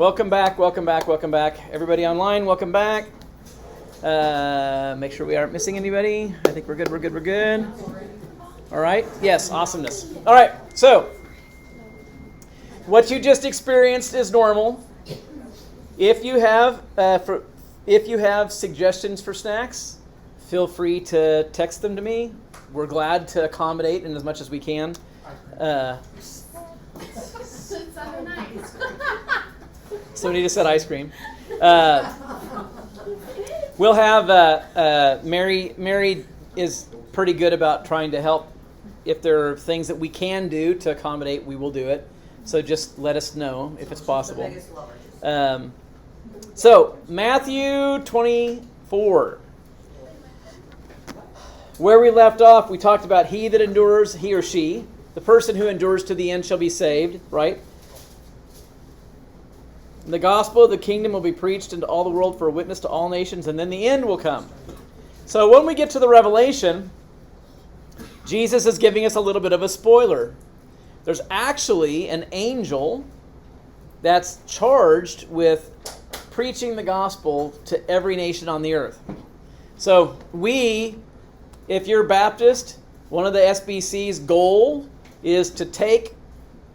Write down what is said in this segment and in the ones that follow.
Welcome back, welcome back, welcome back. Everybody online, welcome back. Make sure we aren't missing anybody. I think we're good, we're good, we're good. All right, yes, awesomeness. All right, so what you just experienced is normal. If you have suggestions for snacks, feel free to text them to me. We're glad to accommodate in as much as we can. Somebody just said ice cream. We'll have Mary is pretty good about trying to help. If there are things that we can do to accommodate, we will do it. So just let us know if it's possible. So Matthew 24. Where we left off, we talked about he that endures, he or she. The person who endures to the end shall be saved, right? The gospel of the kingdom will be preached into all the world for a witness to all nations, and then the end will come. So when we get to the Revelation, Jesus is giving us a little bit of a spoiler. There's actually an angel that's charged with preaching the gospel to every nation on the earth. So if you're Baptist, one of the SBC's goal is to take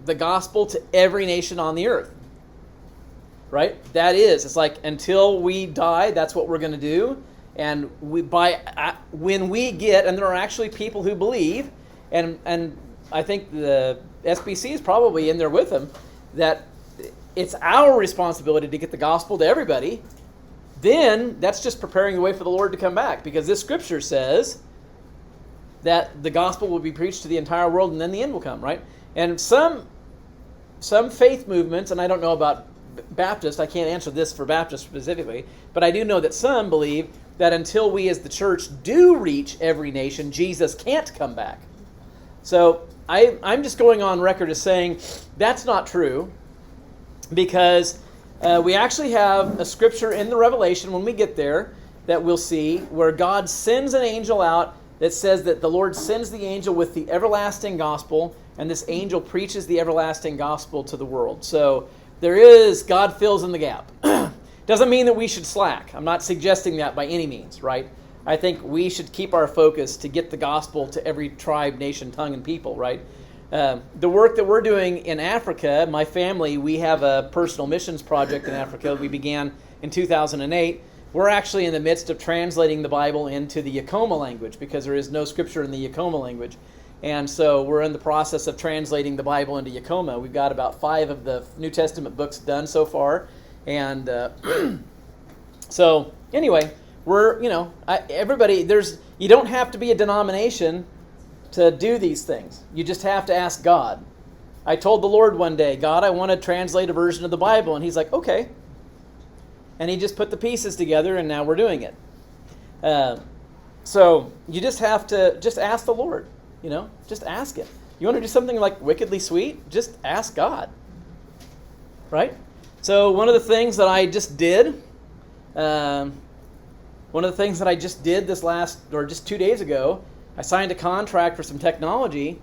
the gospel to every nation on the earth. Right? It's like until we die, that's what we're going to do. And when we get, and there are actually people who believe, and I think the SBC is probably in there with them, that it's our responsibility to get the gospel to everybody. Then that's just preparing the way for the Lord to come back, because this scripture says that the gospel will be preached to the entire world, and then the end will come, right? And some faith movements, and I don't know about Baptist, I can't answer this for Baptist specifically, but I do know that some believe that until we as the church do reach every nation, Jesus can't come back. So I'm just going on record as saying that's not true, because we actually have a scripture in the Revelation when we get there that we'll see where God sends an angel out that says that the Lord sends the angel with the everlasting gospel, and this angel preaches the everlasting gospel to the world. So God fills in the gap. Doesn't mean that we should slack. I'm not suggesting that by any means, right? I think we should keep our focus to get the gospel to every tribe, nation, tongue, and people, right? The work that we're doing in Africa, my family, we have a personal missions project in Africa we began in 2008. We're actually in the midst of translating the Bible into the Yakoma language, because there is no scripture in the Yakoma language. And so we're in the process of translating the Bible into Yakoma. We've got about 5 of the New Testament books done so far. And so anyway, you don't have to be a denomination to do these things. You just have to ask God. I told the Lord one day, God, I want to translate a version of the Bible. And he's like, okay. And he just put the pieces together, and now we're doing it. So you just have to just ask the Lord. Just ask Him. You want to do something like wickedly sweet? Just ask God. Right? So one of the things that I just did, just 2 days ago, I signed a contract for some technology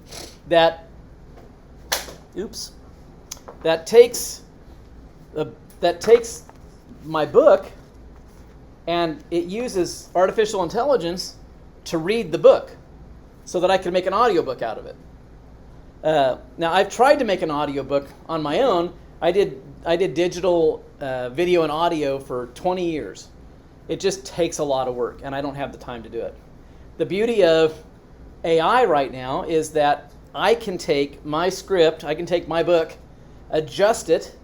that takes my book, and it uses artificial intelligence to read the book, so that I can make an audiobook out of it. Now, I've tried to make an audiobook on my own. I did digital video and audio for 20 years. It just takes a lot of work, and I don't have the time to do it. The beauty of AI right now is that I can take my script, I can take my book, adjust it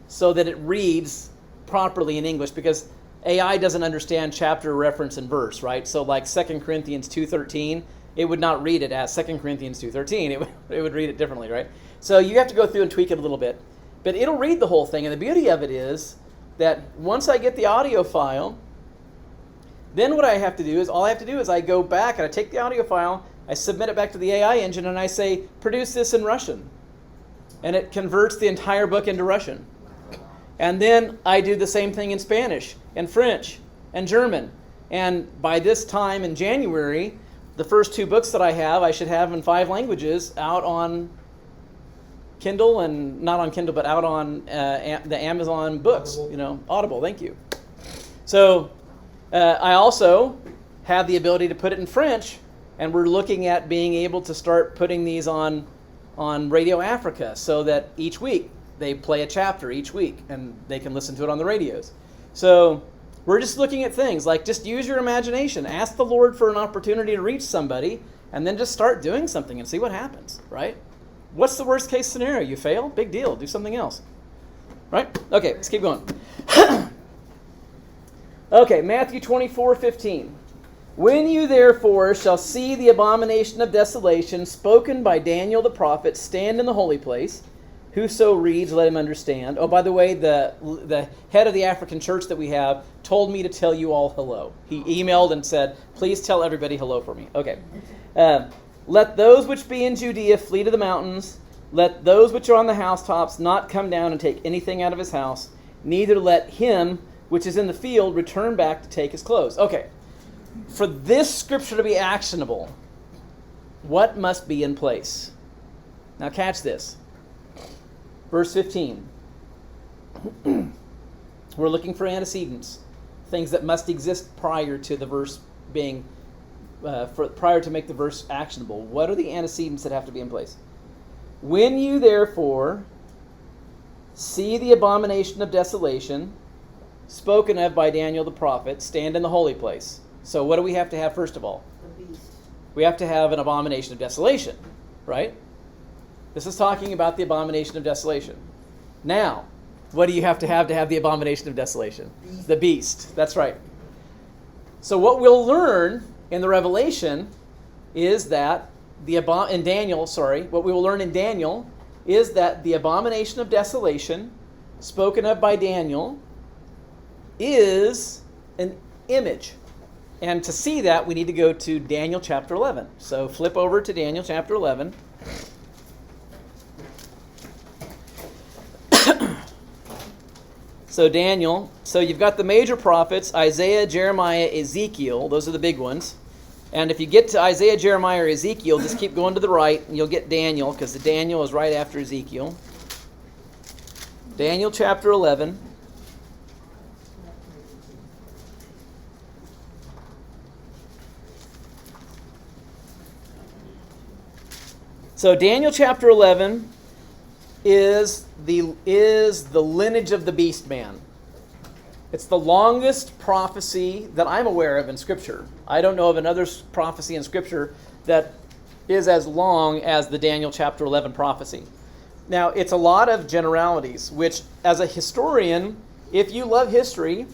so that it reads properly in English, because AI doesn't understand chapter, reference, and verse, right? So like 2 Corinthians 2:13, it would not read it as 2 Corinthians 2:13. It would read it differently, right? So you have to go through and tweak it a little bit. But it'll read the whole thing. And the beauty of it is that once I get the audio file, then all I have to do is I go back and I take the audio file, I submit it back to the AI engine, and I say, produce this in Russian. And it converts the entire book into Russian. And then I do the same thing in Spanish and French and German. And by this time in January, the first 2 books that I should have in 5 languages out on Kindle, and not on Kindle, but out on the Amazon books, Audible, thank you. So I also have the ability to put it in French, and we're looking at being able to start putting these on Radio Africa so that each week they play a chapter each week, and they can listen to it on the radios. So we're just looking at things like just use your imagination. Ask the Lord for an opportunity to reach somebody, and then just start doing something and see what happens, right? What's the worst case scenario? You fail? Big deal. Do something else. Right? Okay, let's keep going. Okay, Matthew 24:15. When you therefore shall see the abomination of desolation spoken by Daniel the prophet stand in the holy place, whoso reads, let him understand. Oh, by the way, the head of the African church that we have told me to tell you all hello. He emailed and said, please tell everybody hello for me. Okay. Let those which be in Judea flee to the mountains. Let those which are on the housetops not come down and take anything out of his house. Neither let him which is in the field return back to take his clothes. Okay. For this scripture to be actionable, what must be in place? Now catch this. Verse 15. We're looking for antecedents, things that must exist prior to the verse being, prior to make the verse actionable. What are the antecedents that have to be in place? When you therefore see the abomination of desolation spoken of by Daniel the prophet stand in the holy place. So what do we have to have first of all? The beast. We have to have an abomination of desolation, right? This is talking about the abomination of desolation. Now, what do you have to have the abomination of desolation? Beast. The beast. That's right. So what we'll learn in the Revelation is that what we will learn in Daniel is that the abomination of desolation spoken of by Daniel is an image. And to see that, we need to go to Daniel chapter 11. So flip over to Daniel chapter 11. So Daniel, so you've got the major prophets, Isaiah, Jeremiah, Ezekiel. Those are the big ones. And if you get to Isaiah, Jeremiah, or Ezekiel, just keep going to the right, and you'll get Daniel, because the Daniel is right after Ezekiel. Daniel chapter 11. So Daniel chapter 11 is the lineage of the beast man. It's the longest prophecy that I'm aware of in Scripture. I don't know of another prophecy in Scripture that is as long as the Daniel chapter 11 prophecy. Now, it's a lot of generalities, which as a historian, if you love history,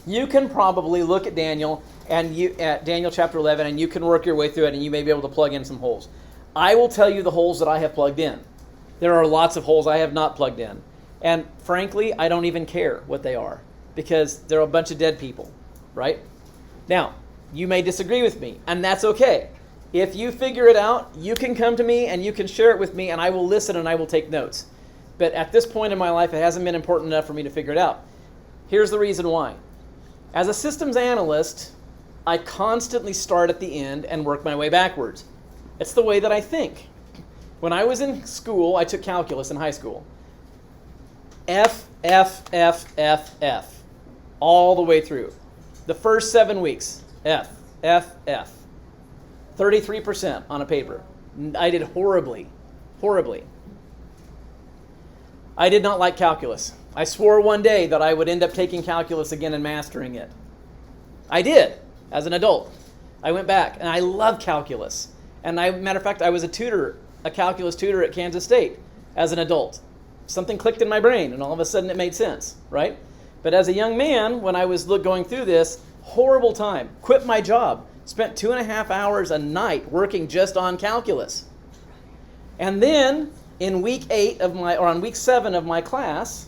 you can probably look at Daniel at Daniel chapter 11 and you can work your way through it and you may be able to plug in some holes. I will tell you the holes that I have plugged in. There are lots of holes I have not plugged in. And frankly, I don't even care what they are because they're a bunch of dead people, right? Now, you may disagree with me, and that's okay. If you figure it out, you can come to me and you can share it with me, and I will listen and I will take notes. But at this point in my life, it hasn't been important enough for me to figure it out. Here's the reason why. As a systems analyst, I constantly start at the end and work my way backwards. It's the way that I think. When I was in school, I took calculus in high school. F, F, F, F, F. All the way through. The first 7 weeks, F, F, F. 33% on a paper. I did horribly. Horribly. I did not like calculus. I swore one day that I would end up taking calculus again and mastering it. I did, as an adult. I went back, and I love calculus. And matter of fact, I was a calculus tutor at Kansas State as an adult. Something clicked in my brain, and all of a sudden it made sense, right? But as a young man, when I was going through this, horrible time. Quit my job. Spent 2.5 hours a night working just on calculus. And then, on week 7 of my class,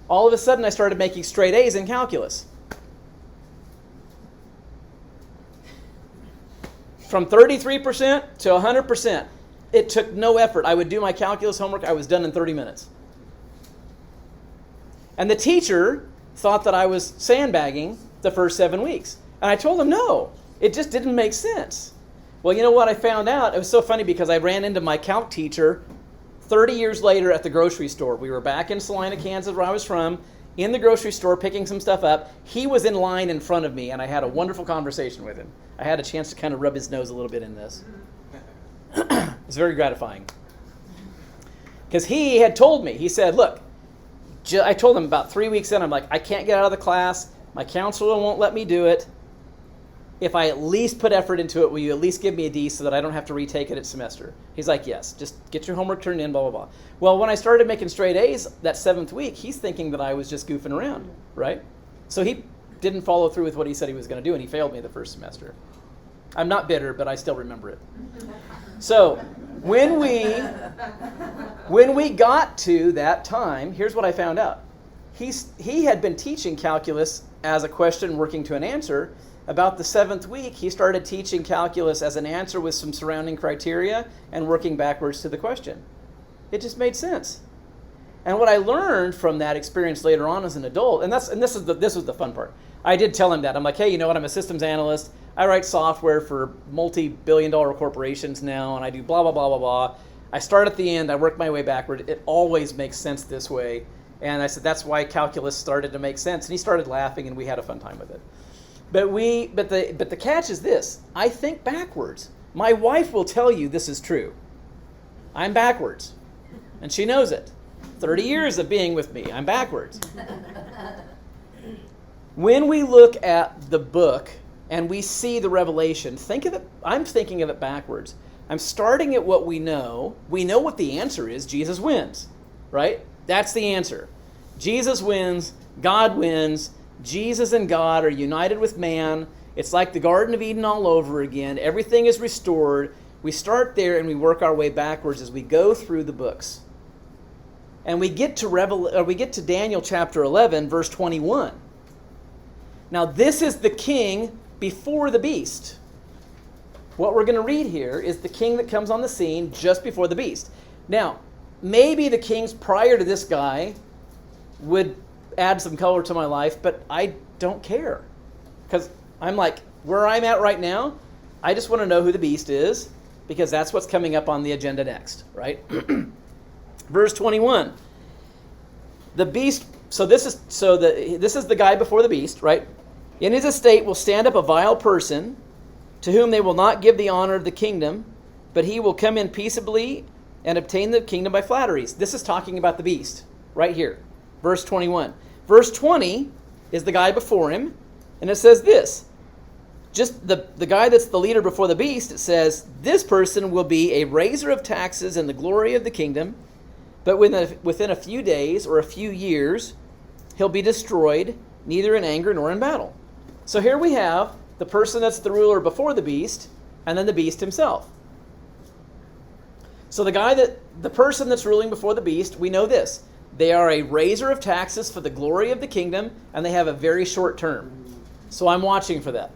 all of a sudden I started making straight A's in calculus. From 33% to 100%. It took no effort. I would do my calculus homework. I was done in 30 minutes. And the teacher thought that I was sandbagging the first 7 weeks. And I told him, no, it just didn't make sense. Well, you know what I found out? It was so funny because I ran into my calc teacher 30 years later at the grocery store. We were back in Salina, Kansas, where I was from, in the grocery store picking some stuff up. He was in line in front of me, and I had a wonderful conversation with him. I had a chance to kind of rub his nose a little bit in this. It's very gratifying. Because he had told me, he said, look, I told him about 3 weeks in, I'm like, I can't get out of the class. My counselor won't let me do it. If I at least put effort into it, will you at least give me a D so that I don't have to retake it at semester? He's like, yes, just get your homework turned in, blah, blah, blah. Well, when I started making straight A's that 7th week, he's thinking that I was just goofing around, right? So he didn't follow through with what he said he was going to do, and he failed me the first semester. I'm not bitter, but I still remember it. So when we got to that time, here's what I found out. He had been teaching calculus as a question working to an answer. About the 7th week, he started teaching calculus as an answer with some surrounding criteria and working backwards to the question. It just made sense. And what I learned from that experience later on as an adult, and this was the fun part. I did tell him that. I'm like, hey, you know what? I'm a systems analyst. I write software for multi-billion-dollar corporations now, and I do blah, blah, blah, blah, blah. I start at the end. I work my way backward. It always makes sense this way. And I said, that's why calculus started to make sense. And he started laughing, and we had a fun time with it. But the catch is this. I think backwards. My wife will tell you this is true. I'm backwards. And she knows it. 30 years of being with me, I'm backwards. When we look at the book and we see the revelation, think of it. I'm thinking of it backwards. I'm starting at what we know. We know what the answer is. Jesus wins, right? That's the answer. Jesus wins. God wins. Jesus and God are united with man. It's like the Garden of Eden all over again. Everything is restored. We start there and we work our way backwards as we go through the books. And we get to Daniel chapter 11, verse 21. Now this is the king before the beast. What we're going to read here is the king that comes on the scene just before the beast. Now, maybe the kings prior to this guy would add some color to my life, but I don't care. Because I'm like, where I'm at right now, I just want to know who the beast is, because that's what's coming up on the agenda next, right? Verse 21. The beast, this is the guy before the beast, right? In his estate will stand up a vile person, to whom they will not give the honor of the kingdom, but he will come in peaceably and obtain the kingdom by flatteries. This is talking about the beast, right here. Verse 21. Verse 20 is the guy before him, and it says this. Just the guy that's the leader before the beast, it says, this person will be a raiser of taxes in the glory of the kingdom, but within a few days or a few years, he'll be destroyed, neither in anger nor in battle. So here we have the person that's the ruler before the beast, and then the beast himself. So the person that's ruling before the beast, we know this. They are a raiser of taxes for the glory of the kingdom, and they have a very short term. So I'm watching for that.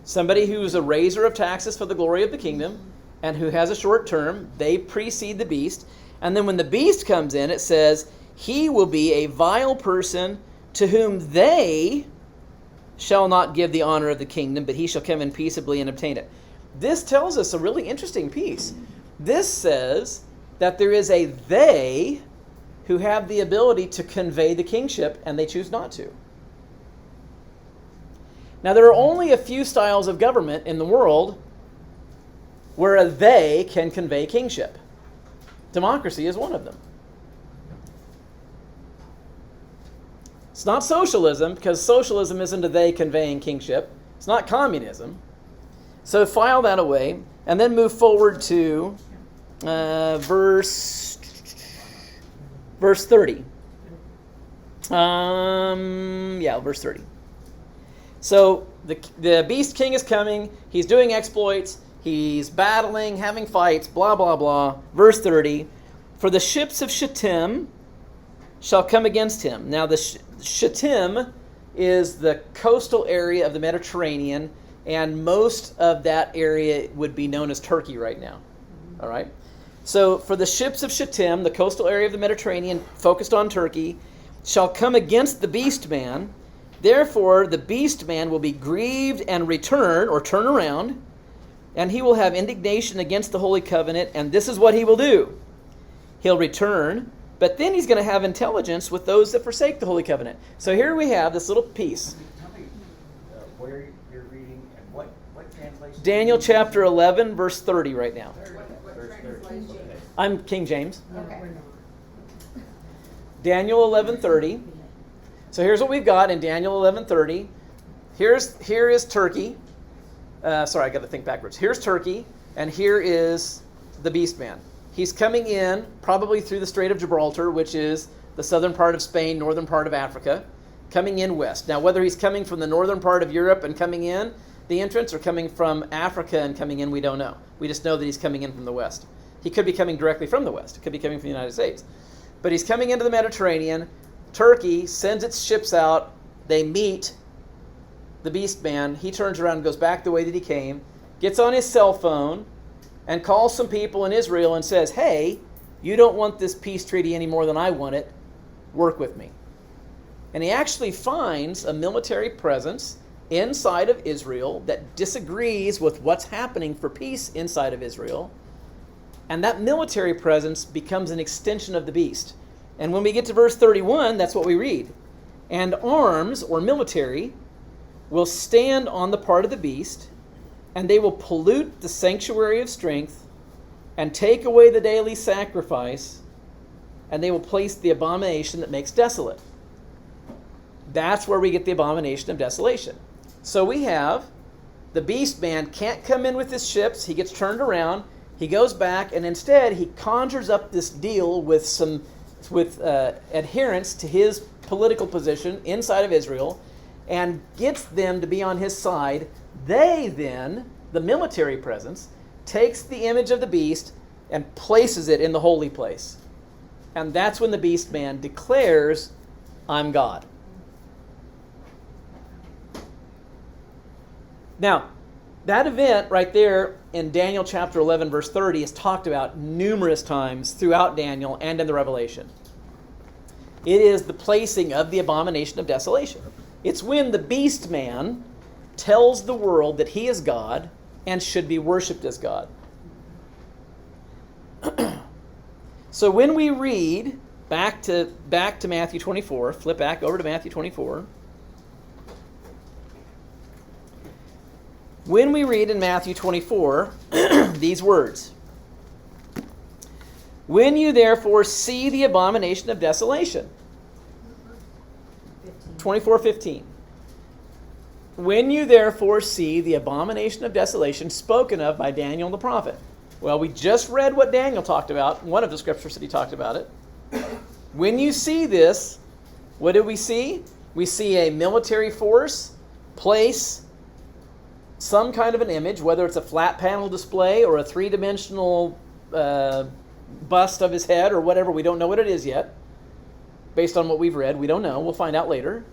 Somebody who's a raiser of taxes for the glory of the kingdom, and who has a short term, they precede the beast. And then when the beast comes in, it says, he will be a vile person to whom they shall not give the honor of the kingdom, but he shall come in peaceably and obtain it. This tells us a really interesting piece. This says that there is a they who have the ability to convey the kingship, and they choose not to. Now, there are only a few styles of government in the world where a they can convey kingship. Democracy is one of them. It's not socialism, because socialism isn't a they conveying kingship. It's not communism. So file that away, and then move forward to verse 30. Verse 30. So the beast king is coming. He's doing exploits. He's battling, having fights, blah, blah, blah. Verse 30. For the ships of Shittim shall come against him. Now the Shittim is the coastal area of the Mediterranean, and most of that area would be known as Turkey right now. All right? So for the ships of Shittim, the coastal area of the Mediterranean, focused on Turkey, shall come against the beast man. Therefore, the beast man will be grieved and return, or turn around, and he will have indignation against the holy covenant, and this is what he will do. He'll return, but then he's going to have intelligence with those that forsake the Holy Covenant. So here we have this little piece. Tell me where you're reading and what translation? Daniel chapter 11, verse 30 right now. Verse 30. Okay. I'm King James. Okay. Daniel 11:30. So here's what we've got in Daniel 11:30. Here is Turkey. Sorry, I got to think backwards. Here's Turkey, and here is the beast man. He's coming in probably through the Strait of Gibraltar, which is the southern part of Spain, northern part of Africa, coming in west. Now, whether he's coming from the northern part of Europe and coming in the entrance or coming from Africa and coming in, we don't know. We just know that he's coming in from the west. He could be coming directly from the west. It could be coming from the United States. But he's coming into the Mediterranean. Turkey sends its ships out. They meet the beast man. He turns around and goes back the way that he came, gets on his cell phone, and calls some people in Israel and says, hey, you don't want this peace treaty any more than I want it. Work with me. And he actually finds a military presence inside of Israel that disagrees with what's happening for peace inside of Israel. And that military presence becomes an extension of the beast. And when we get to verse 31, that's what we read. And arms, or military, will stand on the part of the beast, and they will pollute the sanctuary of strength, and take away the daily sacrifice, and they will place the abomination that makes desolate. That's where we get the abomination of desolation. So we have the beast man can't come in with his ships. He gets turned around. He goes back, and instead he conjures up this deal with adherents to his political position inside of Israel, and gets them to be on his side. They then, the military presence, takes the image of the beast and places it in the holy place. And that's when the beast man declares, I'm God. Now, that event right there in Daniel chapter 11, verse 30 is talked about numerous times throughout Daniel and in the Revelation. It is the placing of the abomination of desolation. It's when the beast man tells the world that he is God and should be worshipped as God. So when we read back to Matthew 24, flip back over to Matthew 24. When we read in Matthew 24 these words, when you therefore see the abomination of desolation, 24:15. When you therefore see the abomination of desolation spoken of by Daniel the prophet. Well, we just read what Daniel talked about. One of the scriptures that he talked about it. When you see this, what do we see? We see a military force place some kind of an image, whether it's a flat panel display or a three-dimensional bust of his head or whatever. We don't know what it is yet. Based on what we've read, we don't know. We'll find out later.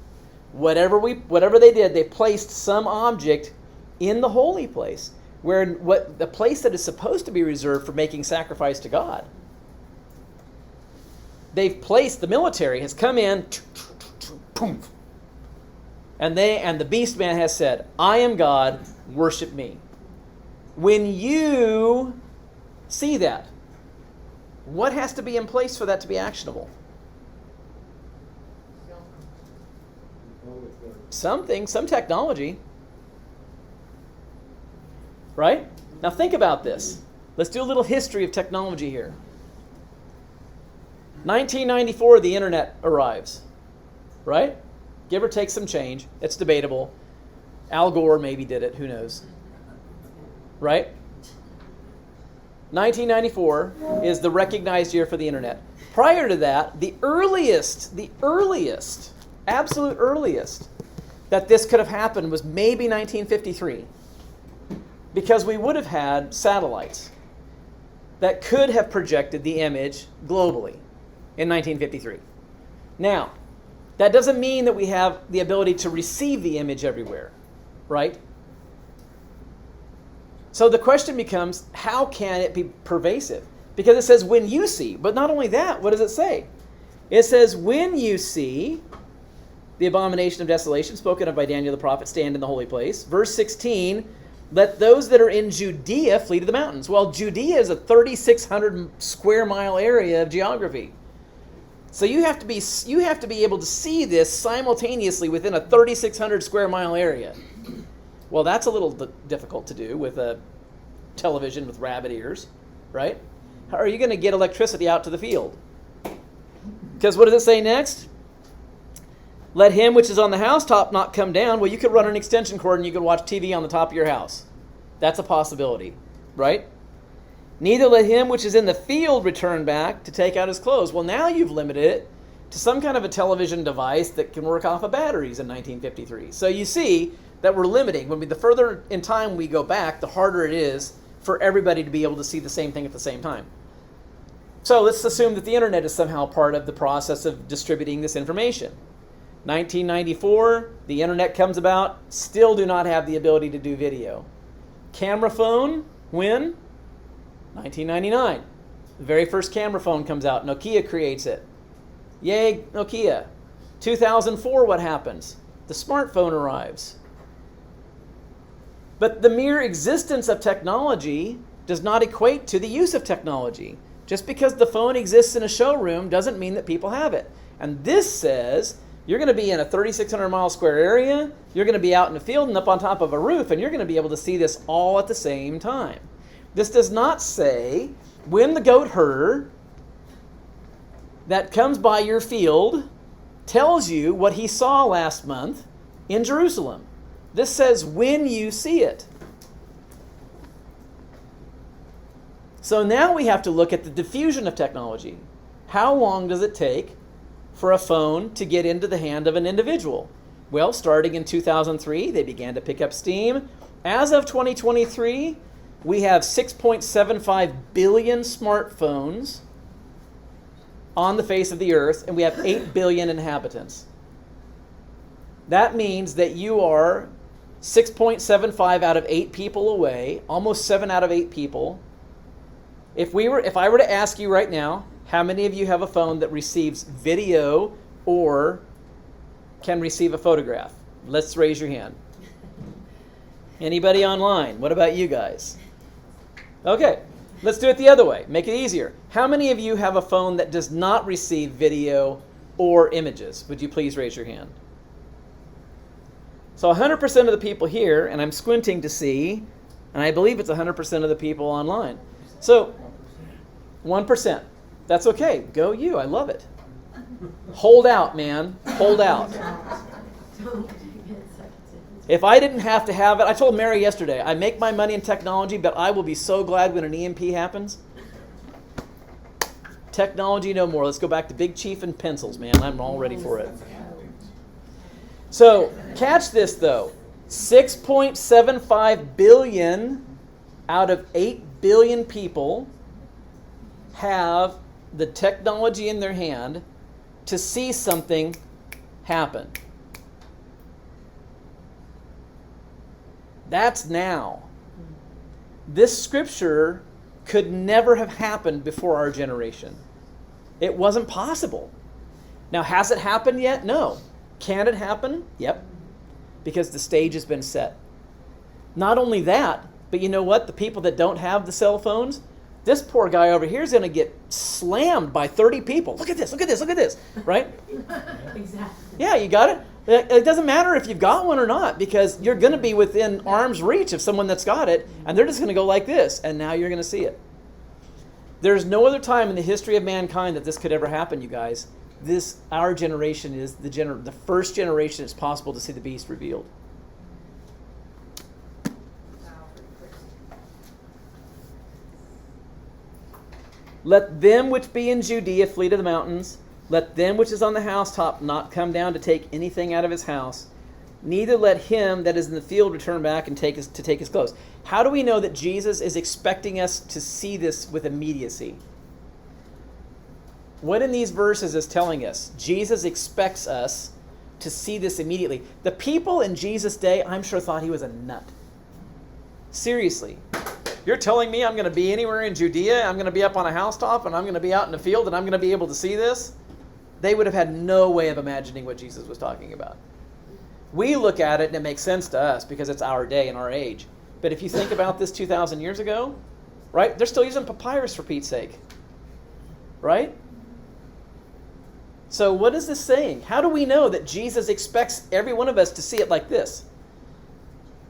Whatever they did, they placed some object in the holy place, where the place that is supposed to be reserved for making sacrifice to God. They've placed, the military has come in, and the beast man has said, I am God, worship me. When you see that, what has to be in place for that to be actionable? Something, some technology. Right? Now think about this. Let's do a little history of technology here. 1994, the internet arrives. Right? Give or take some change. It's debatable. Al Gore maybe did it. Who knows? Right? 1994 is the recognized year for the internet. Prior to that, the earliest, absolute earliest that this could have happened was maybe 1953. Because we would have had satellites that could have projected the image globally in 1953. Now, that doesn't mean that we have the ability to receive the image everywhere, right? So the question becomes, how can it be pervasive? Because it says, when you see. But not only that, what does it say? It says, when you see the abomination of desolation spoken of by Daniel the prophet stand in the holy place. Verse 16, let those that are in Judea flee to the mountains. Well, Judea is a 3,600 square mile area of geography. So you have to be able to see this simultaneously within a 3,600 square mile area. Well, that's a little difficult to do with a television with rabbit ears, right? How are you going to get electricity out to the field? Because what does it say next? Let him which is on the housetop not come down. Well, you could run an extension cord and you could watch TV on the top of your house. That's a possibility, right? Neither let him which is in the field return back to take out his clothes. Well, now you've limited it to some kind of a television device that can work off of batteries in 1953. So you see that we're limiting. The further in time we go back, the harder it is for everybody to be able to see the same thing at the same time. So let's assume that the internet is somehow part of the process of distributing this information. 1994, the internet comes about, still do not have the ability to do video. Camera phone, when? 1999. The very first camera phone comes out. Nokia creates it. Yay, Nokia. 2004, what happens? The smartphone arrives. But the mere existence of technology does not equate to the use of technology. Just because the phone exists in a showroom doesn't mean that people have it. And this says you're going to be in a 3,600 mile square area, you're going to be out in the field and up on top of a roof, and you're going to be able to see this all at the same time. This does not say when the goat herder that comes by your field tells you what he saw last month in Jerusalem. This says when you see it. So now we have to look at the diffusion of technology. How long does it take for a phone to get into the hand of an individual? Well, starting in 2003, they began to pick up steam. As of 2023, we have 6.75 billion smartphones on the face of the earth, and we have 8 billion inhabitants. That means that you are 6.75 out of 8 people away, almost 7 out of 8 people. If I were to ask you right now, how many of you have a phone that receives video or can receive a photograph? Let's raise your hand. Anybody online? What about you guys? Okay, let's do it the other way. Make it easier. How many of you have a phone that does not receive video or images? Would you please raise your hand? So 100% of the people here, and I'm squinting to see, and I believe it's 100% of the people online. So 1%. That's okay. Go you. I love it. Hold out, man. Hold out. If I didn't have to have it, I told Mary yesterday, I make my money in technology, but I will be so glad when an EMP happens. Technology no more. Let's go back to Big Chief and pencils, man. I'm all ready for it. So, catch this though. 6.75 billion out of 8 billion people have the technology in their hand to see something happen. That's now. This scripture could never have happened before our generation. It wasn't possible. Now, has it happened yet? No. Can it happen? Yep. Because the stage has been set. Not only that, but you know what? The people that don't have the cell phones, this poor guy over here is going to get slammed by 30 people. Look at this, look at this, look at this, right? Exactly. Yeah, you got it? It doesn't matter if you've got one or not, because you're going to be within arm's reach of someone that's got it, and they're just going to go like this, and now you're going to see it. There's no other time in the history of mankind that this could ever happen, you guys. Our generation is the first generation it's possible to see the beast revealed. Let them which be in Judea flee to the mountains. Let them which is on the housetop not come down to take anything out of his house. Neither let him that is in the field return back and take his clothes. How do we know that Jesus is expecting us to see this with immediacy? What in these verses is telling us? Jesus expects us to see this immediately. The people in Jesus' day, I'm sure, thought he was a nut. Seriously. You're telling me I'm going to be anywhere in Judea, I'm going to be up on a housetop, and I'm going to be out in the field, and I'm going to be able to see this? They would have had no way of imagining what Jesus was talking about. We look at it, and it makes sense to us because it's our day and our age. But if you think about this 2,000 years ago, right? They're still using papyrus for Pete's sake. Right? So what is this saying? How do we know that Jesus expects every one of us to see it like this?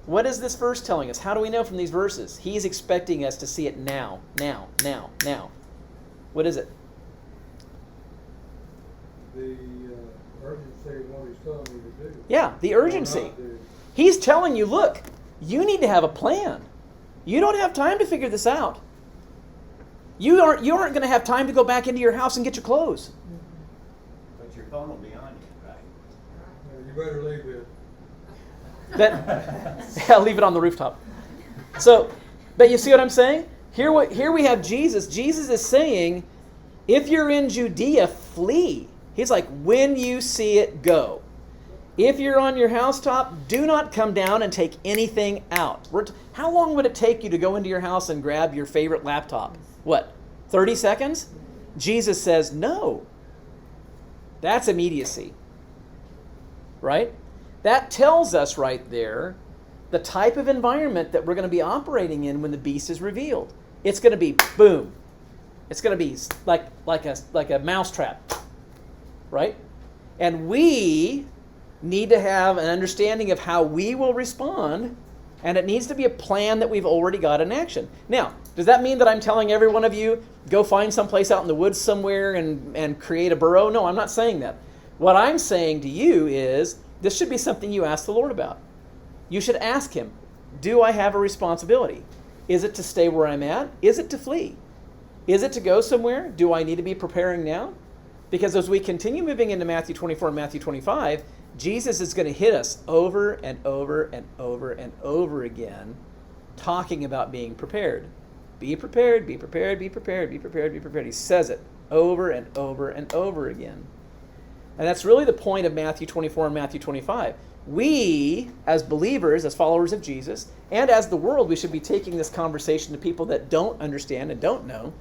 What is this verse telling us? How do we know from these verses? He's expecting us to see it now, now, now, now. What is it? The urgency of what he's telling me to do. Yeah, the urgency. Or not do. He's telling you, look, you need to have a plan. You don't have time to figure this out. You aren't going to have time to go back into your house and get your clothes. But your phone will be on you, right? You better leave it. Yeah, leave it on the rooftop. So, but you see what I'm saying? Here we have Jesus. Jesus is saying, if you're in Judea, flee. He's like, when you see it, go. If you're on your housetop, do not come down and take anything out. How long would it take you to go into your house and grab your favorite laptop? What, 30 seconds? Jesus says, no. That's immediacy. Right? That tells us right there the type of environment that we're going to be operating in when the beast is revealed. It's going to be boom. It's going to be like a mousetrap. Right? And we need to have an understanding of how we will respond, and it needs to be a plan that we've already got in action. Now, does that mean that I'm telling every one of you, go find someplace out in the woods somewhere and create a burrow? No, I'm not saying that. What I'm saying to you is, this should be something you ask the Lord about. You should ask Him, do I have a responsibility? Is it to stay where I'm at? Is it to flee? Is it to go somewhere? Do I need to be preparing now? Because as we continue moving into Matthew 24 and Matthew 25, Jesus is going to hit us over and over and over and over again, talking about being prepared. Be prepared, be prepared, be prepared, be prepared, be prepared. He says it over and over and over again. And that's really the point of Matthew 24 and Matthew 25. We, as believers, as followers of Jesus, and as the world, we should be taking this conversation to people that don't understand and don't know.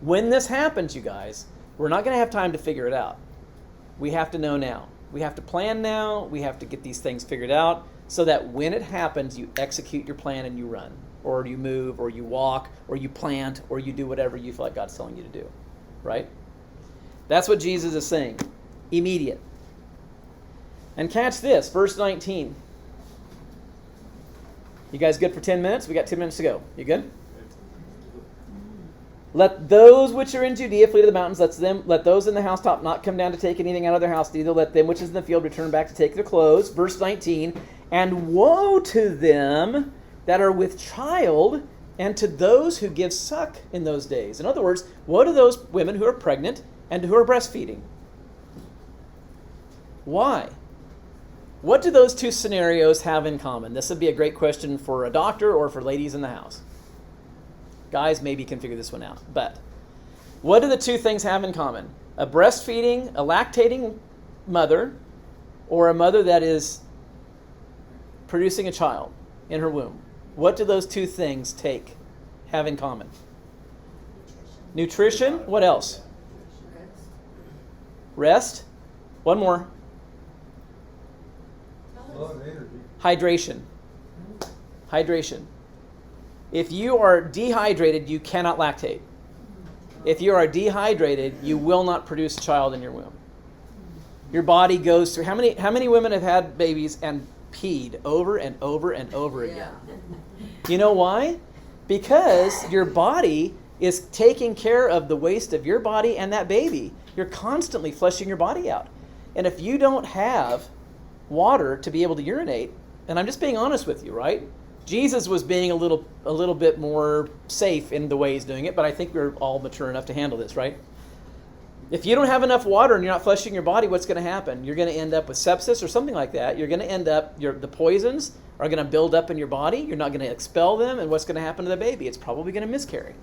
When this happens, you guys, we're not going to have time to figure it out. We have to know now. We have to plan now. We have to get these things figured out so that when it happens, you execute your plan and you run, or you move, or you walk, or you plant, or you do whatever you feel like God's telling you to do. Right? That's what Jesus is saying. Immediate. And catch this, verse 19. You guys good for 10 minutes? We got 10 minutes to go. You good? Let those which are in Judea flee to the mountains. Let those in the housetop not come down to take anything out of their house. Neither let them which is in the field return back to take their clothes. Verse 19. And woe to them that are with child, and to those who give suck in those days. In other words, woe to those women who are pregnant and who are breastfeeding. Why? What do those two scenarios have in common? This would be a great question for a doctor or for ladies in the house. Guys maybe can figure this one out. But what do the two things have in common? A breastfeeding, a lactating mother, or a mother that is producing a child in her womb. What do those two things have in common? Nutrition. What else? Rest. One more. A lot of energy. Hydration. Hydration. If you are dehydrated, you cannot lactate. If you are dehydrated, you will not produce a child in your womb. Your body goes through... How many women have had babies and peed over and over and over again? You know why? Because your body is taking care of the waste of your body and that baby. You're constantly flushing your body out. And if you don't have water to be able to urinate, and I'm just being honest with you, right? Jesus was being a little bit more safe in the way he's doing it, but I think we're all mature enough to handle this, right? If you don't have enough water and you're not flushing your body, what's going to happen? You're going to end up with sepsis or something like that. You're going to end up, the poisons are going to build up in your body. You're not going to expel them, and what's going to happen to the baby? It's probably going to miscarry.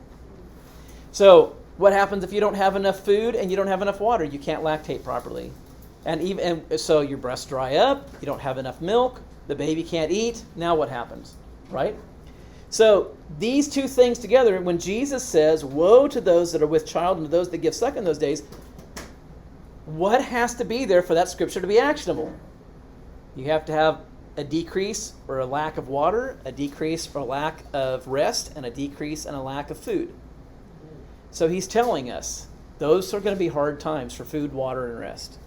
So what happens if you don't have enough food and you don't have enough water? You can't lactate properly. And so your breasts dry up, you don't have enough milk, the baby can't eat. Now what happens? Right? So these two things together, when Jesus says, woe to those that are with child and to those that give suck in those days, what has to be there for that scripture to be actionable? You have to have a decrease or a lack of water, a decrease or a lack of rest, and a decrease and a lack of food. So he's telling us those are going to be hard times for food, water, and rest.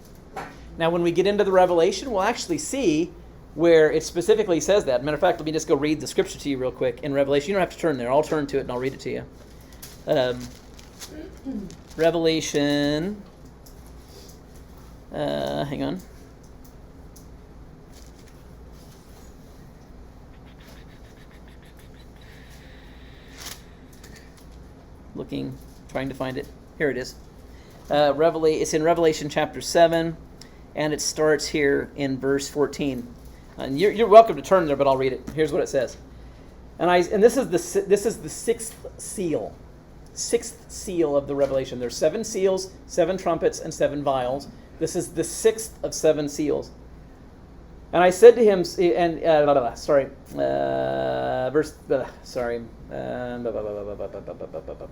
Now, when we get into the Revelation, we'll actually see where it specifically says that. Matter of fact, let me just go read the scripture to you real quick in Revelation. You don't have to turn there. I'll turn to it and I'll read it to you. Revelation. Hang on. Looking, trying to find it. Here it is. It's in Revelation chapter 7, and it starts here in verse 14. And you're welcome to turn there, but I'll read it. Here's what it says. And this is the sixth seal. Sixth seal of the Revelation. There's 7 seals, 7 trumpets, and 7 vials. This is the 6th of 7 seals. And I said to him,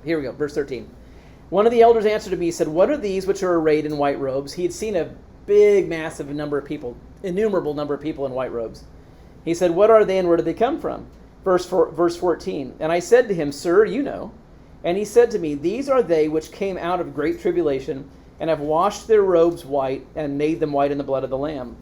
here we go, verse 13. One of the elders answered to me, said, "What are these which are arrayed in white robes?" He had seen a big, massive number of people, innumerable number of people in white robes. He said, "What are they and where do they come from?" Verse 14. And I said to him, "Sir, you know." And he said to me, "These are they which came out of great tribulation and have washed their robes white and made them white in the blood of the Lamb.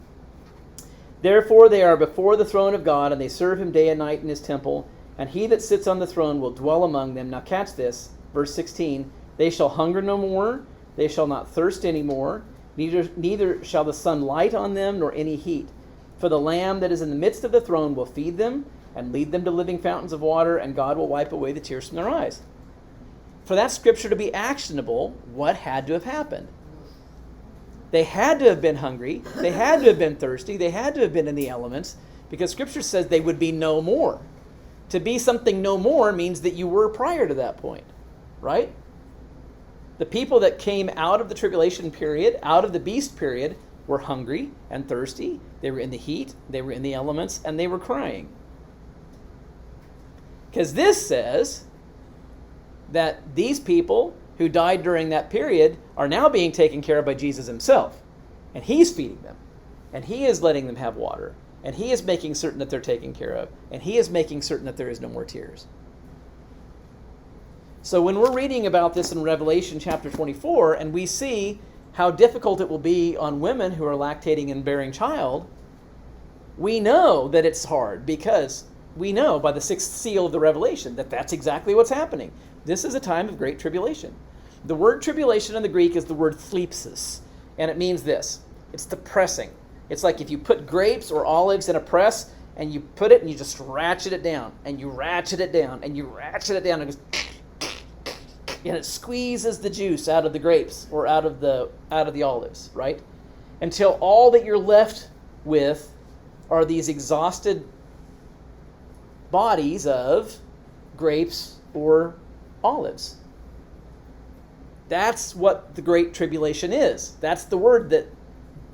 Therefore they are before the throne of God, and they serve him day and night in his temple, and he that sits on the throne will dwell among them." Now catch this, verse 16. "They shall hunger no more, they shall not thirst any more, neither shall the sun light on them, nor any heat. For the Lamb that is in the midst of the throne will feed them, and lead them to living fountains of water, and God will wipe away the tears from their eyes." For that scripture to be actionable, what had to have happened? They had to have been hungry. They had to have been thirsty. They had to have been in the elements, because scripture says they would be no more. To be something no more means that you were prior to that point, right? The people that came out of the tribulation period, out of the beast period, were hungry and thirsty. They were in the heat, they were in the elements, and they were crying. Because this says that these people who died during that period are now being taken care of by Jesus himself. And he's feeding them. And he is letting them have water. And he is making certain that they're taken care of. And he is making certain that there is no more tears. So when we're reading about this in Revelation chapter 24, and we see how difficult it will be on women who are lactating and bearing child, we know that it's hard, because we know by the 6th seal of the Revelation that that's exactly what's happening. This is a time of great tribulation. The word tribulation in the Greek is the word thlipsis, and it means this. It's the pressing. It's like if you put grapes or olives in a press, and you put it and you just ratchet it down, and you ratchet it down, and you ratchet it down, and it goes, and it squeezes the juice out of the grapes or out of the olives, right? Until all that you're left with are these exhausted bodies of grapes or olives. That's what the Great Tribulation is. That's the word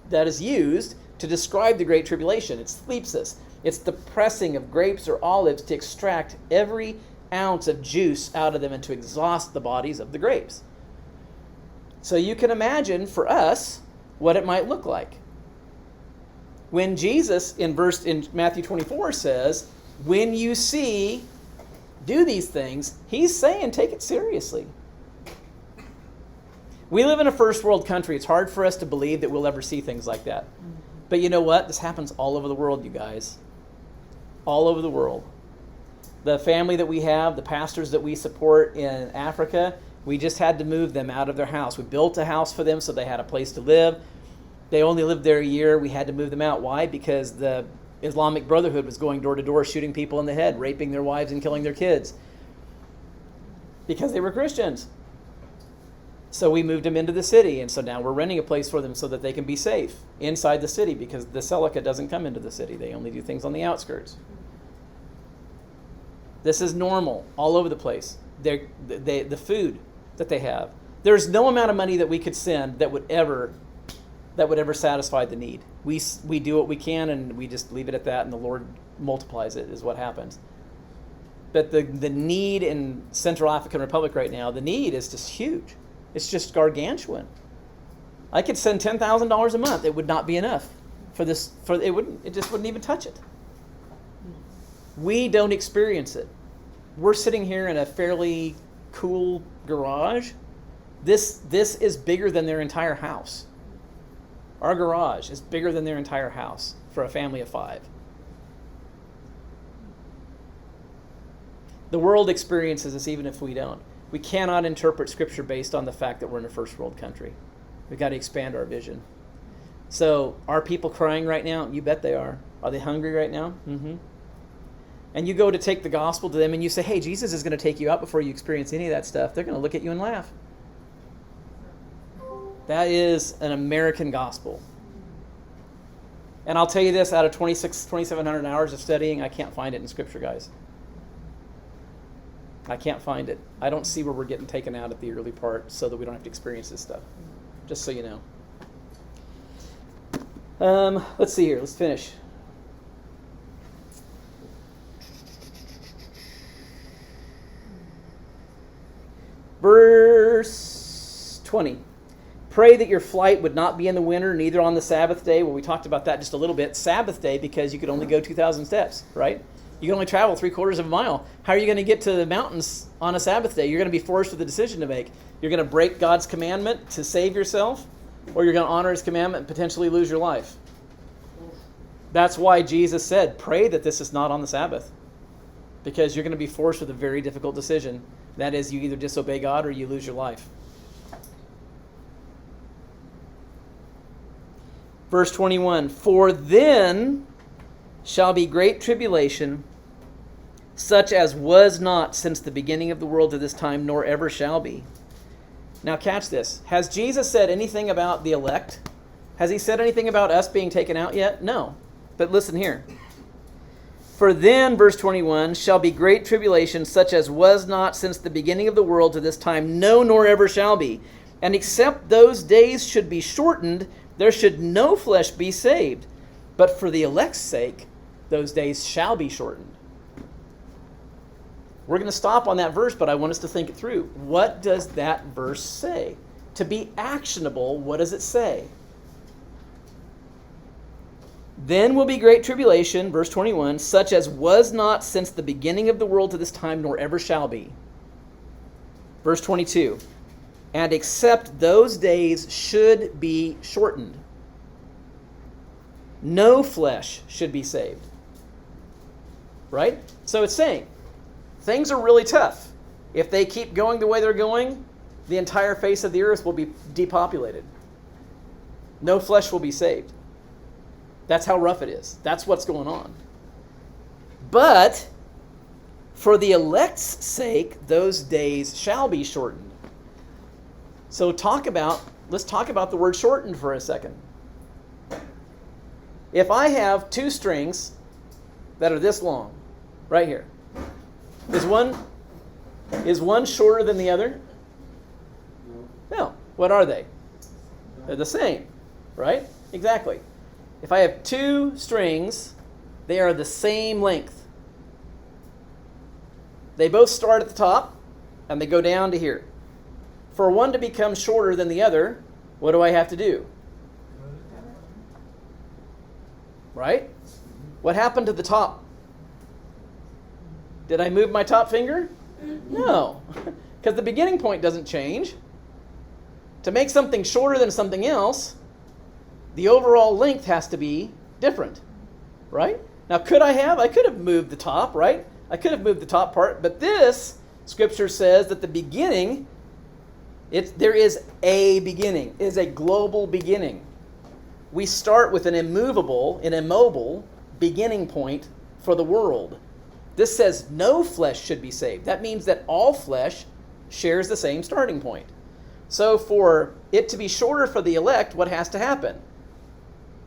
that is used to describe the Great Tribulation. It's thlipsis. It's the pressing of grapes or olives to extract every ounce of juice out of them and to exhaust the bodies of the grapes. So you can imagine for us what it might look like. When Jesus in Matthew 24 says, "When you do these things," he's saying take it seriously. We live in a first world country. It's hard for us to believe that we'll ever see things like that. But you know what? This happens all over the world, you guys. All over the world. The family that we have, the pastors that we support in Africa, we just had to move them out of their house. We built a house for them so they had a place to live. They only lived there a year. We had to move them out. Why? Because the Islamic Brotherhood was going door to door, shooting people in the head, raping their wives and killing their kids. Because they were Christians. So we moved them into the city, and so now we're renting a place for them so that they can be safe inside the city, because the Selika doesn't come into the city. They only do things on the outskirts. This is normal all over the place. The food that they have. There's no amount of money that we could send that would ever satisfy the need. We do what we can, and we just leave it at that, and the Lord multiplies it, is what happens. But the need in Central African Republic right now, the need is just huge. It's just gargantuan. I could send $10,000 a month. It would not be enough it just wouldn't even touch it. We don't experience it. We're sitting here in a fairly cool garage. This is bigger than their entire house. Our garage is bigger than their entire house for a family of 5. The world experiences this even if we don't. We cannot interpret Scripture based on the fact that we're in a first world country. We've got to expand our vision. So, are people crying right now? You bet they are. Are they hungry right now? Mm-hmm. And you go to take the gospel to them and you say, hey, Jesus is going to take you out before you experience any of that stuff. They're going to look at you and laugh. That is an American gospel. And I'll tell you this, out of 2,700 hours of studying, I can't find it in Scripture, guys. I can't find it. I don't see where we're getting taken out at the early part so that we don't have to experience this stuff. Just so you know. Let's see here. Let's finish. Verse 20. Pray that your flight would not be in the winter, neither on the Sabbath day. Well, we talked about that just a little bit. Sabbath day, because you could only go 2,000 steps, right? You can only travel 3/4 of a mile. How are you going to get to the mountains on a Sabbath day? You're going to be forced with a decision to make. You're going to break God's commandment to save yourself, or you're going to honor His commandment and potentially lose your life. That's why Jesus said, pray that this is not on the Sabbath, because you're going to be forced with a very difficult decision. That is, you either disobey God or you lose your life. Verse 21, for then shall be great tribulation, such as was not since the beginning of the world to this time, nor ever shall be. Now catch this. Has Jesus said anything about the elect? Has He said anything about us being taken out yet? No. But listen here. For then, verse 21, shall be great tribulation, such as was not since the beginning of the world to this time, no, nor ever shall be. And except those days should be shortened, there should no flesh be saved. But for the elect's sake, those days shall be shortened. We're going to stop on that verse, but I want us to think it through. What does that verse say? To be actionable, what does it say? Then will be great tribulation, verse 21, such as was not since the beginning of the world to this time, nor ever shall be. Verse 22, and except those days should be shortened, no flesh should be saved. Right? So it's saying, things are really tough. If they keep going the way they're going, the entire face of the earth will be depopulated. No flesh will be saved. That's how rough it is. That's what's going on. But for the elect's sake, those days shall be shortened. So let's talk about the word shortened for a second. If I have 2 strings that are this long, right here, is one shorter than the other? No. What are they? They're the same, right? Exactly. If I have 2 strings, they are the same length. They both start at the top, and they go down to here. For one to become shorter than the other, what do I have to do? Right? What happened to the top? Did I move my top finger? No, because the beginning point doesn't change. To make something shorter than something else, the overall length has to be different, right? Now, I could have moved the top, right? I could have moved the top part, but this Scripture says that the beginning, there is a beginning. It is a global beginning. We start with an immobile beginning point for the world. This says no flesh should be saved. That means that all flesh shares the same starting point. So for it to be shorter for the elect, what has to happen?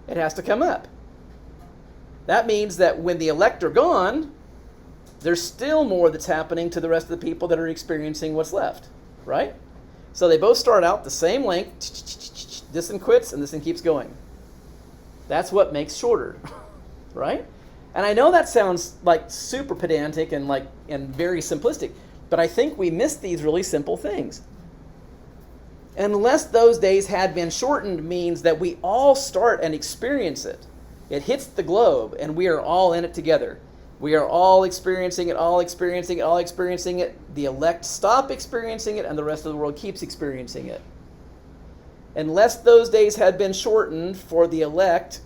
It has to come up. That means that when the elect are gone, there's still more that's happening to the rest of the people that are experiencing what's left, right? So they both start out the same length. This one quits and this one keeps going. That's what makes shorter, right? And I know that sounds like super pedantic and very simplistic, but I think we miss these really simple things. Unless those days had been shortened means that we all start and experience it It hits the globe, and we are all in it together. We are all experiencing it, all experiencing it, all experiencing it. The elect stop experiencing it, and the rest of the world keeps experiencing it. Unless those days had been shortened for the elect,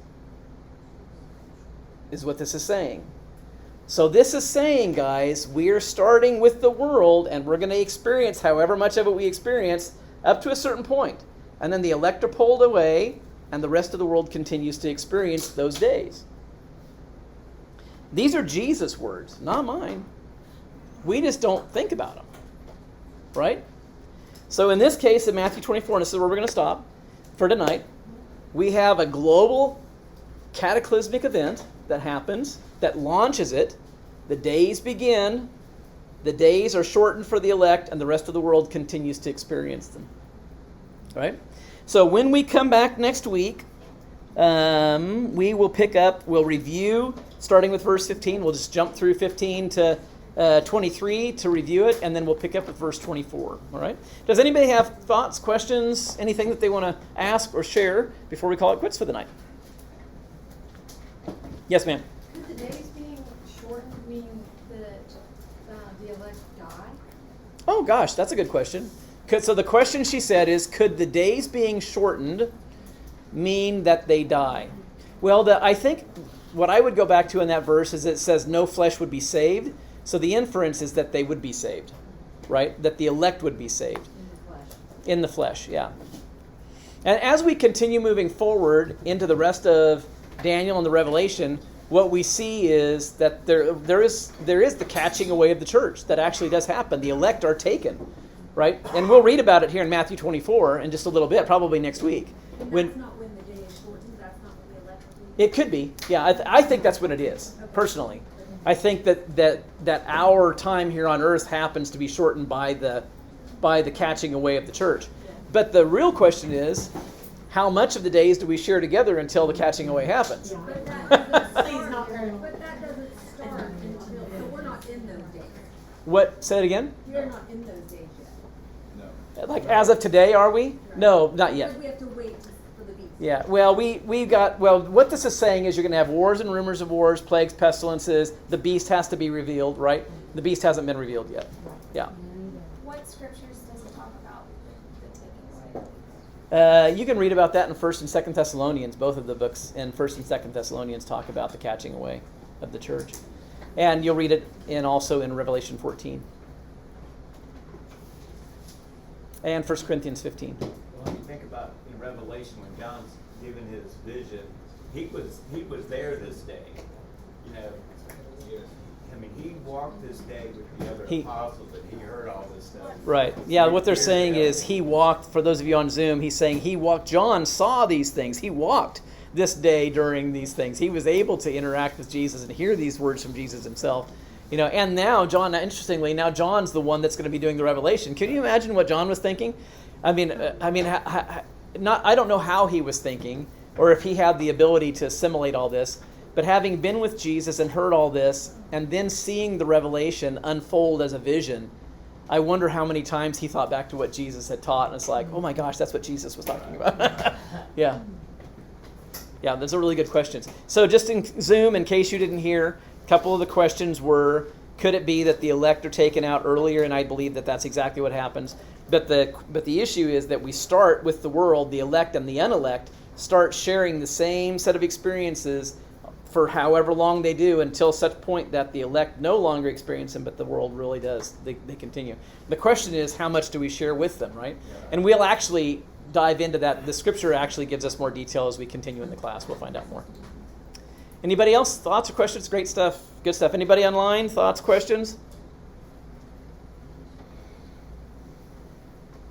is what this is saying. So this is saying, guys, we are starting with the world, and we're going to experience however much of it we experience up to a certain point. And then the elect are pulled away, and the rest of the world continues to experience those days. These are Jesus' words, not mine. We just don't think about them, right? So in this case, in Matthew 24, and this is where we're going to stop for tonight, we have a global cataclysmic event that happens, that launches it. The days begin. The days are shortened for the elect, and the rest of the world continues to experience them. All right? So when we come back next week, we will pick up, we'll review, starting with verse 15. We'll just jump through 15 to 23 to review it, and then we'll pick up at verse 24. All right? Does anybody have thoughts, questions, anything that they want to ask or share before we call it quits for the night? Yes, ma'am. Could the days being shortened mean that the elect die? Oh, gosh, that's a good question. So the question she said is, could the days being shortened mean that they die? Well, I think what I would go back to in that verse is it says no flesh would be saved. So the inference is that they would be saved, right? That the elect would be saved. In the flesh. In the flesh, yeah. And as we continue moving forward into the rest of Daniel and the Revelation, what we see is that there is the catching away of the church that actually does happen. The elect are taken, right? And we'll read about it here in Matthew 24 in just a little bit, probably next week. And that's not when the day is shortened. That's not when the elect will be. It could be, yeah. I think that's when it is, personally. I think that our time here on earth happens to be shortened by the catching away of the church. But the real question is, how much of the days do we share together until the catching away happens? But that doesn't start until, so we're not in those days. What? Say it again? You're not in those days yet. Like as of today, are we? No, not yet. Because we have to wait for the beast. Yeah, well, what this is saying is you're going to have wars and rumors of wars, plagues, pestilences. The beast has to be revealed, right? The beast hasn't been revealed yet. Yeah. What scriptures does it talk about the taking away? You can read about that in 1st and 2nd Thessalonians. Both of the books in 1st and 2nd Thessalonians talk about the catching away of the church. And you'll read it also in Revelation 14. And 1 Corinthians 15. Well, when you think about in Revelation when John's given his vision, he was there this day. You know, I mean, he walked this day with the other apostles, and he heard all this stuff. Right. Yeah, what they're saying is he walked, for those of you on Zoom, he's saying he walked. John saw these things. He walked this day during these things. He was able to interact with Jesus and hear these words from Jesus himself. You know, and now John, interestingly, now John's the one that's going to be doing the revelation. Can you imagine what John was thinking? I don't know how he was thinking, or if he had the ability to assimilate all this. But having been with Jesus and heard all this, and then seeing the revelation unfold as a vision, I wonder how many times he thought back to what Jesus had taught, and it's like, oh my gosh, that's what Jesus was talking about. Yeah. Yeah, those are really good questions. So just in Zoom, in case you didn't hear, a couple of the questions were, could it be that the elect are taken out earlier? And I believe that that's exactly what happens. But the issue is that we start with the world, the elect and the unelect, start sharing the same set of experiences for however long they do, until such point that the elect no longer experience them, but the world really does. They continue. The question is, how much do we share with them, right? Yeah. And we'll actually dive into that. The scripture actually gives us more detail as we continue in the class. We'll find out more. Anybody else? Thoughts or questions? Great stuff. Good stuff. Anybody online? Thoughts, questions?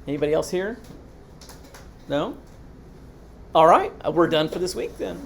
Anybody else here? No? All right. We're done for this week then.